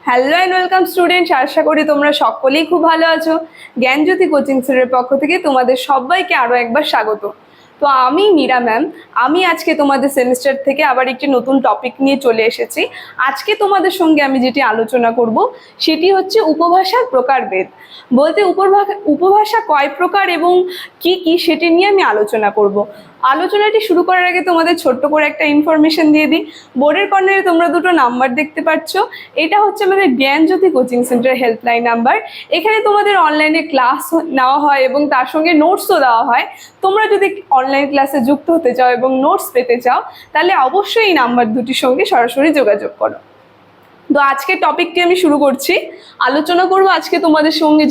Hello and welcome students, আশা করি তোমরা সকলেই খুব ভালো আছো। জ্ঞানজ্যোতি কোচিং সেন্টারের পক্ষ থেকে তোমাদের সবাইকে আরও একবার স্বাগত। তো আমি মীরা ম্যাম, আমি আজকে তোমাদের সেমিস্টার থেকে আবার একটি নতুন টপিক নিয়ে চলে এসেছি। আজকে তোমাদের সঙ্গে আমি যেটি আলোচনা করব সেটি হচ্ছে উপভাষার প্রকারভেদ। বলতে উপভাষা কয় প্রকার এবং কি কি সেটি নিয়ে আমি আলোচনা করব। আলোচনাটি শুরু করার আগে তোমাদের ছোট্ট করে একটা ইনফরমেশন দিয়ে দিই। বোর্ডের কর্নারে তোমরা দুটো নাম্বার দেখতে পাচ্ছ, এটা হচ্ছে আমাদের জ্ঞানজ্যোতি কোচিং সেন্টার হেল্পলাইন নাম্বার। এখানে তোমাদের অনলাইনে ক্লাস নেওয়া হয় এবং তার সঙ্গে নোটসও দেওয়া হয়। তোমরা যদি অনলাইন ক্লাসে যুক্ত হতে চাও এবং নোটস পেতে চাও তাহলে অবশ্যই এই নাম্বার দুটির সঙ্গে সরাসরি যোগাযোগ করো। তো আজকে টপিকটি আমি শুরু করছি। আলোচনা করব আজকে তোমাদের সঙ্গে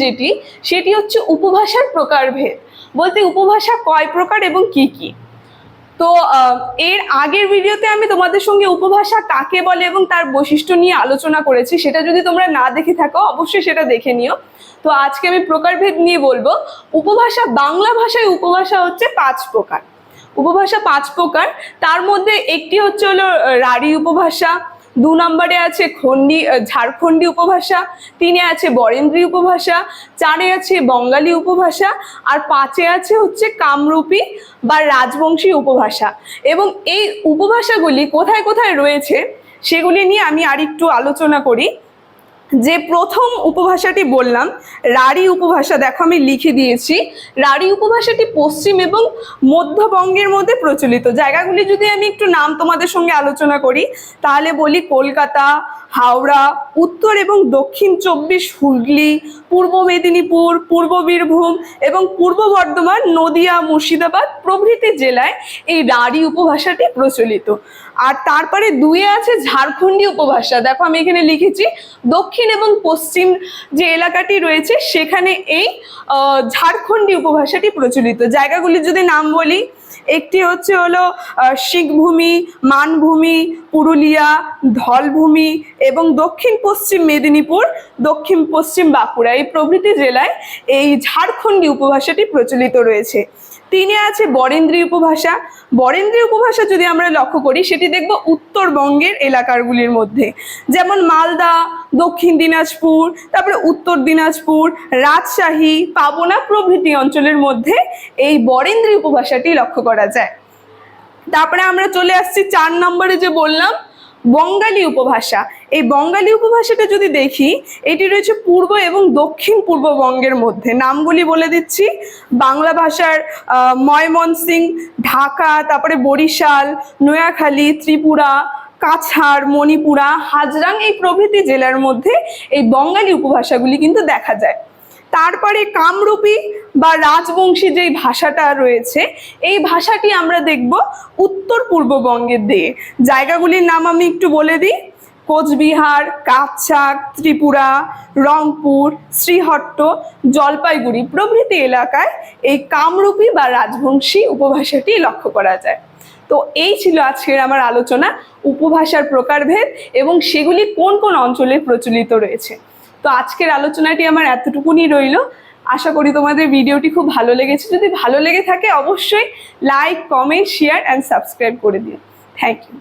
সেটি হচ্ছে উপভাষার প্রকারভেদ। বলতে উপভাষা কয় প্রকার এবং কি কি। তো এর আগের ভিডিওতে আমি তোমাদের সঙ্গে উপভাষা কাকে বলে এবং তার বৈশিষ্ট্য নিয়ে আলোচনা করেছি, সেটা যদি তোমরা না দেখে থাকো অবশ্যই সেটা দেখে নিও। তো আজকে আমি প্রকারভেদ নিয়ে বলবো। উপভাষা, বাংলা ভাষায় উপভাষা হচ্ছে 5 প্রকার। উপভাষা 5 প্রকার, তার মধ্যে একটি হচ্ছে হলো রাঢ়ী উপভাষা, 2 নম্বরে আছে ঝাড়খণ্ডী উপভাষা, 3-এ আছে বরেন্দ্রী উপভাষা, 4-এ আছে বঙ্গালী উপভাষা, আর 5-এ আছে হচ্ছে কামরূপী বা রাজবংশী উপভাষা। এবং এই উপভাষাগুলি কোথায় কোথায় রয়েছে সেগুলি নিয়ে আমি আরেকটু আলোচনা করি। যে প্রথম উপভাষাটি বললাম রাঢ়ী উপভাষা, দেখো আমি লিখে দিয়েছি। রাঢ়ী উপভাষাটি পশ্চিম এবং মধ্যবঙ্গের মধ্যে প্রচলিত। জায়গাগুলি যদি আমি একটু নাম তোমাদের সঙ্গে আলোচনা করি তাহলে বলি কলকাতা, হাওড়া, উত্তর এবং দক্ষিণ 24 হুগলি, পূর্ব মেদিনীপুর, পূর্ব বীরভূম এবং পূর্ব বর্ধমান, নদিয়া, মুর্শিদাবাদ প্রভৃতি জেলায় এই রাঢ়ী উপভাষাটি প্রচলিত। আর তারপরে 2-এ আছে ঝাড়খণ্ডী উপভাষা, দেখো আমি এখানে লিখেছি দক্ষিণ এবং পশ্চিম যে এলাকাটি রয়েছে সেখানে এই ঝাড়খণ্ডী উপভাষাটি প্রচলিত। জায়গাগুলি যদি নাম বলি, একটি হচ্ছে হলো শিখভূমি, মানভূমি, পুরুলিয়া, ধলভূমি এবং দক্ষিণ পশ্চিম মেদিনীপুর, দক্ষিণ পশ্চিম বাঁকুড়া এই প্রভৃতি জেলায় এই ঝাড়খণ্ডী উপভাষাটি প্রচলিত রয়েছে। 3-এ আছে বরেন্দ্রী উপভাষা। বরেন্দ্রী উপভাষা যদি আমরা লক্ষ্য করি সেটি দেখব উত্তরবঙ্গের এলাকাগুলির মধ্যে, যেমন মালদা, দক্ষিণ দিনাজপুর, তারপরে উত্তর দিনাজপুর, রাজশাহী, পাবনা প্রভৃতি অঞ্চলের মধ্যে এই বরেন্দ্রী উপভাষাটি লক্ষ্য করা যায়। তারপরে আমরা চলে আসছি 4 নম্বরে যে বললাম বঙ্গালী উপভাষা। এই বঙ্গালী উপভাষাটা যদি দেখি এটি রয়েছে পূর্ব এবং দক্ষিণ পূর্ববঙ্গের মধ্যে। নামগুলি বলে দিচ্ছি, বাংলা ভাষার ময়মনসিংহ, ঢাকা, তারপরে বরিশাল, নোয়াখালী, ত্রিপুরা, কাছাড়, মণিপুরা, হাজরাং এই প্রভৃতি জেলার মধ্যে এই বঙ্গালী উপভাষাগুলি কিন্তু দেখা যায়। তারপরে কামরূপী বা রাজবংশী যেই ভাষাটা রয়েছে এই ভাষাটি আমরা দেখব উত্তর পূর্ববঙ্গের দিয়ে। জায়গাগুলির নাম আমি একটু বলে দিই, কোচবিহার, কাছাড়, ত্রিপুরা, রংপুর, শ্রীহট্ট, জলপাইগুড়ি প্রভৃতি এলাকায় এই কামরূপী বা রাজবংশী উপভাষাটি লক্ষ্য করা যায়। তো এই ছিল আজকের আমার আলোচনা, উপভাষার প্রকারভেদ এবং সেগুলি কোন কোন অঞ্চলে প্রচলিত রয়েছে। তো আজকের আলোচনাটি আমার এতটুকুনি রইল। আশা করি তোমাদের ভিডিওটি খুব ভালো লেগেছে। যদি ভালো লেগে থাকে অবশ্যই like, comment, share and subscribe করে দিও। Thank you.